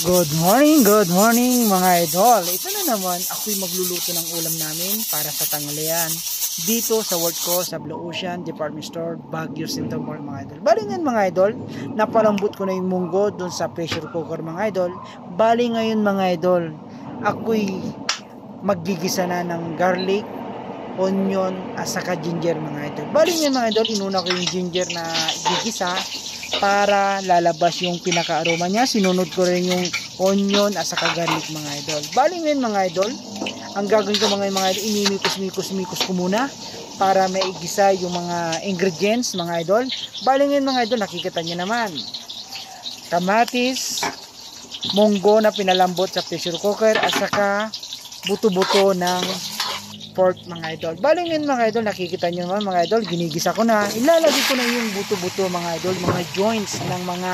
Good morning mga idol. Ito na naman, ako'y magluluto ng ulam namin para sa tanghalian dito sa work ko sa Blue Ocean Department Store, Baguio, Sinta Mall mga idol. Bali ngayon mga idol, napalambot ko na yung munggo dun sa pressure cooker mga idol. Bali ngayon mga idol, ako'y maggigisa na ng garlic, onion at saka ginger mga idol. Bali ngayon mga idol, inuna ko yung ginger na gigisa para lalabas yung pinaka-aroma niya. Sinunod ko rin yung onion at saka garlic mga idol. Bali ngayon mga idol, ang gagawin ko mga idol, inimikos-mikos ko muna para maigisa yung mga ingredients mga idol. Bali ngayon mga idol, nakikita niyo naman, kamatis, munggo na pinalambot sa pressure cooker at saka buto-buto ng pork mga idol. Bali ngayon mga idol, nakikita nyo naman mga idol, ginigisa ko na. Ilalagay ko na yung buto-buto mga idol, mga joints ng mga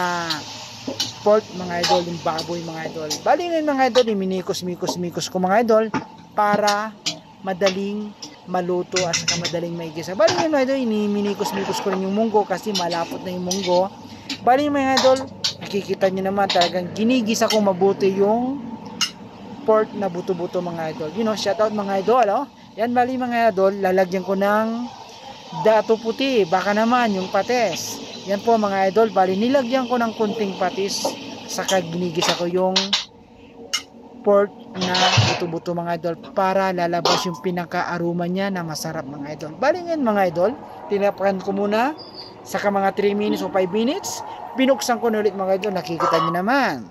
pork mga idol, yung baboy mga idol. Bali ngayon mga idol, iminikos-mikos ko mga idol para madaling maluto at saka madaling maigisa. Bali ngayon mga idol, iminikos-mikos ko rin yung munggo kasi malapot na yung munggo. Bali mga idol, nakikita nyo naman talagang ginigisa ko mabuti yung pork na buto-buto mga idol. You know, shout out mga idol, oh. Yan bali mga idol, lalagyan ko ng dato puti, baka naman yung patis. Yan po mga idol, bali nilagyan ko ng kunting patis, saka ginigisa ko yung pork na buto-buto mga idol para lalabas yung pinaka-aroma niya na masarap mga idol. Bali ngayon mga idol, tinapakan ko muna, saka mga 3 minutes o 5 minutes, binuksan ko na ulit mga idol, nakikita niyo naman.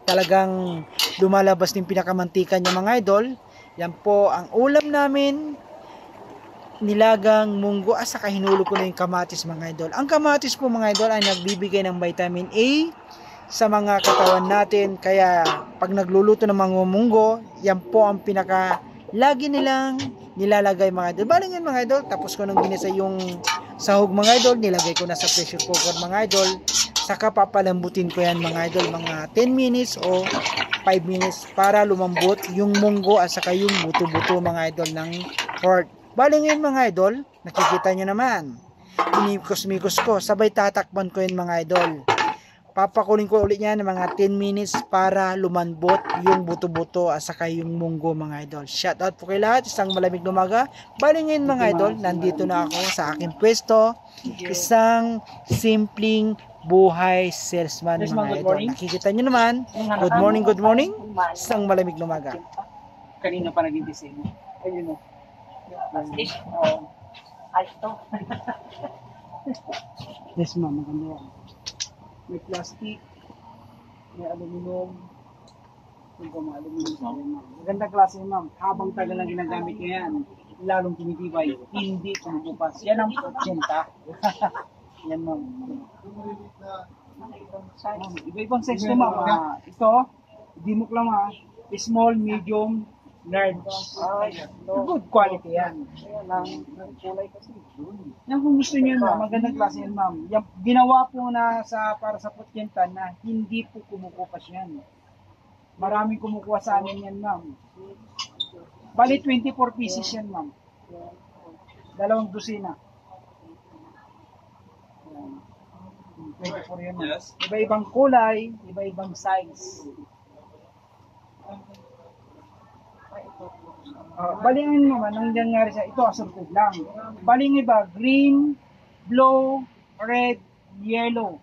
Talagang lumalabas yung pinakamantika niya mga idol. Yan po ang ulam namin, nilagang munggo at saka hinulog ko na yung kamatis mga idol. Ang kamatis po mga idol ay nagbibigay ng vitamin A sa mga katawan natin. Kaya pag nagluluto ng mga munggo, yan po ang pinaka lagi nilang nilalagay mga idol. Bali ngayon mga idol, tapos ko nang ginisa yung sahog mga idol, nilagay ko na sa pressure cooker mga idol. Saka papalambutin ko yan mga idol, mga 10 minutes o 5 minutes para lumambot yung munggo at saka yung buto-buto mga idol ng pork. Bali ngayon mga idol, nakikita nyo naman, inikos-mikos ko, sabay tatakpan ko yun mga idol. Papakunin ko ulit yan ng mga 10 minutes para lumambot yung buto-buto at saka yung munggo mga idol. Shout out po kay lahat, isang malamig na umaga. Bali ngayon mga idol, nandito na ako sa aking pwesto, isang simpleng buhay salesman mga idol. Nakikita nyo naman, good morning, isang malamig na umaga. Kanina pa naging disenyo. Ayun o. Plastic? Alto. Yes ma'am, maganda yan. May plastic, may aluminum, yung mga aluminum sa ma'am. Maganda klase ma'am, habang tagal na ginagamit nyo yan, lalong tumitibay, hindi kumukupas. Yan ang porsyenta. Yan ma'am. Iba-ibang size ko ma'am. Ito, dimok lang ha. Small, medium, large. Good quality yan. Kulay kasi. Yan kung gusto niyo ma'am, magandang klase yan ma'am. Yan, ginawa po na para sa porsyenta na hindi po kumukupas yan. Maraming kumukuha sa amin yan ma'am. Bali 24 pieces yan ma'am. 2 dosina. 24 yun. Iba-ibang kulay, iba-ibang size. Baling naman, ang nangyari sa ito, assorted lang. Baling iba, green, blue, red, yellow.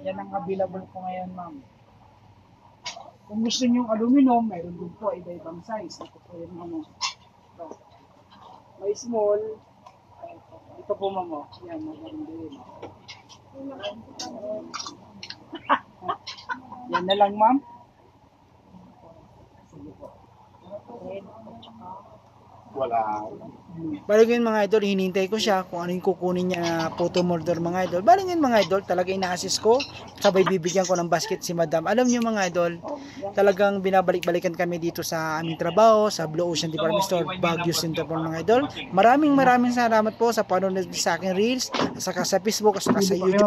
Yan ang available po ngayon, ma'am. Kung gusto nyo aluminum, mayroon din po iba-ibang size. Ito po yung ano. May small. Ito po, ma'am. Yan, maganda yun. Yan na lang ma'am. Wala. Bali ngayon mga idol, hinintay ko siya kung ano yung kukunin niya na photo model mga idol. Bali ngayon mga idol, talaga ina-assist ko, sabay bibigyan ko ng basket si madam. Alam niyo mga idol, talagang binabalik-balikan kami dito sa aming trabaho, sa Blue Ocean Department Store, Baguio, Sinta Mall mga idol. Maraming salamat po sa panonood sa aking reels, saka sa Facebook, saka sa YouTube.